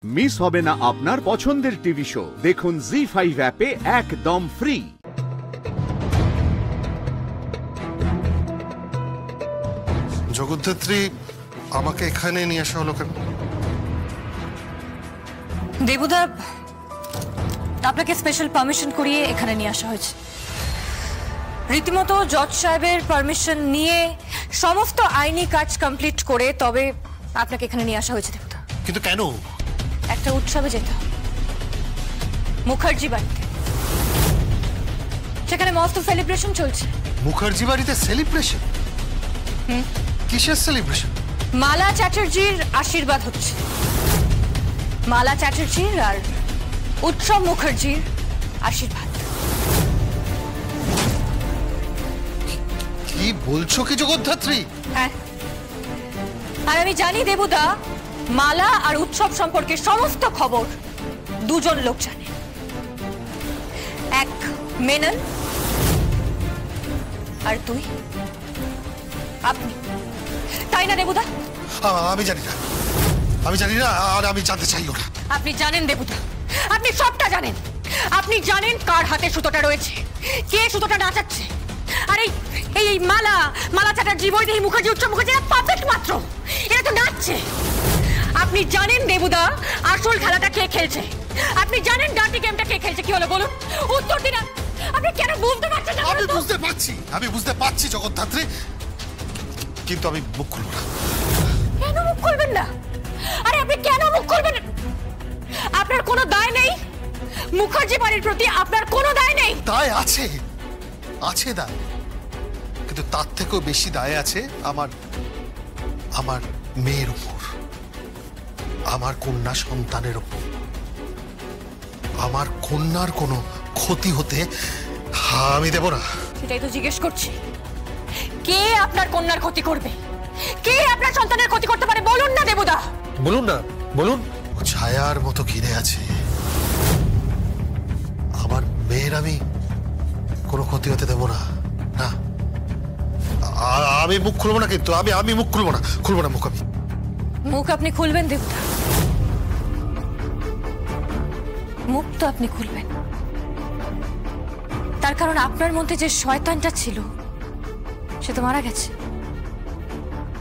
Miss হবে না আপনার পছন্দের টিভি শো। দেখুন জি5 অ্যাপে একদম ফ্রি। জগদ্ধাত্রী আমাকে এখানে নিয়ে আসা হলো কেন? দেবুদা, আপনাকে স্পেশাল পারমিশন করিয়ে এখানে নিয়ে আসা হয়েছে। রীতিমতো জজ সাহেবের পারমিশন নিয়ে সমস্ত আইনি কাজ কমপ্লিট করে তবে আপনাকে এখানে নিয়ে আসা হয়েছে দেবুদা। কিন্তু কেন? একটা উৎসবে যেতে হবে, মুখার্জি বাড়িতে। সেখানে মস্ত সেলিব্রেশন চলছে। মুখার্জি বাড়িতে সেলিব্রেশন? কিসের সেলিব্রেশন? মালা চ্যাটার্জির আশীর্বাদ হচ্ছে। মালা চ্যাটার্জির আর উৎসব মুখার্জির আশীর্বাদ। কি বলছো কি জগদ্ধাত্রী? হ্যাঁ, আর আমি জানি দেবুদা, মালা আর উৎসব সম্পর্কে সমস্ত খবর দুজন লোক জানে। এক মেনন আর দুই আপনি, তাই না দেবুদা? আমি জানি না, আর আমি জানতে চাইও না। আপনি জানেন দেবুদা, আপনি সবটা জানেন। আপনি জানেন কার হাতে সুতোটা রয়েছে, কে সুতোটা নাচাচ্ছে। আর এই মালা চ্যাটার্জি, বৈদেহী মুখার্জি, উৎসব মুখার্জি পাপেট মাত্র, এরা তো নাচছে। আপনি জানেন দেবুদা, আসল খেলাটা কে খেলছে। আপনি জানেন ডার্টি গেমটা কে খেলছে। কি হলো বলুন, উত্তর দিন। আপনি কেন বুঝতে পারছেন না? আমি বুঝতে পারছি জগদ্ধাত্রী, কিন্তু আমি মুখ খুলব না। কেন মুখ খুলবেন না? আরে আপনি কেন মুখ খুলবেন? আপনার কোনো দায় নেই মুখার্জি বাড়ির প্রতি, আপনার কোনো দায় নেই? দায় আছে, দায়, কিন্তু তার থেকেও বেশি দায় আছে আমার মেয়ের উপর, আমার কন্যা সন্তানের উপর। আমার কন্যার কোনো ক্ষতি হতে আমি দেব না। সেটাই তো জিজ্ঞেস করছি, কে আপনার কন্যার ক্ষতি করবে? কে আপনার সন্তানের ক্ষতি করতে পারে? বলুন না দেবুদা, বলুন। ও ছায়ার মতো ঘিরে আছে। আমার মেয়ের আমি কোনো ক্ষতি হতে দেব না। না, আমি মুখ খুলবো না, কিন্তু আমি মুখ খুলবো না মুখ। মুখ আপনি খুলবেন দেবুদা, মুখ তো আপনি খুলবেন। তার কারণ আপনার মধ্যে যে শয়তানটা ছিল সে তো মারা গেছে।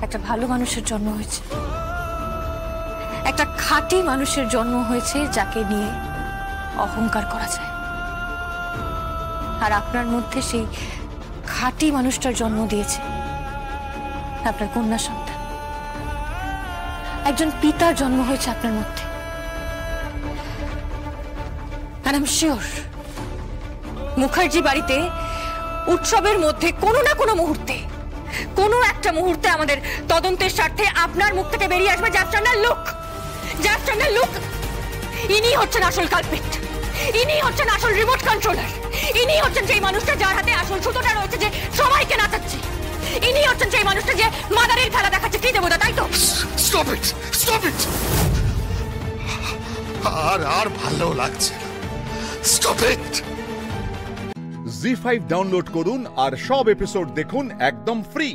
একটা ভালো মানুষের জন্ম হয়েছে, একটা খাঁটি মানুষের জন্ম হয়েছে যাকে নিয়ে অহংকার করা যায়। আর আপনার মধ্যে সেই খাঁটি মানুষটার জন্ম দিয়েছে আপনার কন্যা সন্তান। একজন পিতার জন্ম হয়েছে আপনার মধ্যে। আর আই এম শিওর মুখার্জি বাড়িতে উৎসবের মধ্যে কোনো না কোনো মুহূর্তে, কোনো একটা মুহূর্তে আমাদের তদন্তের স্বার্থে আপনার মুখ থেকে বেরিয়ে আসবে জাস্টান্ডার লুক। ইনি হচ্ছেন আসল কালপিট, ইনি হচ্ছেন আসল রিমোট কন্ট্রোলার, ইনি হচ্ছেন সেই মানুষটা যার হাতে আসল সুতোটা রয়েছে, যে সবাইকে নাচাচ্ছে। ইনি হচ্ছেন সেই মানুষটা যে মাদারের খেলা দেখাচ্ছে। কি দেবো তাই তো? Stop it. আর ভালো লাগছে না। Stop it. জি5 ডাউনলোড করুন আর সব এপিসোড দেখুন একদম ফ্রি।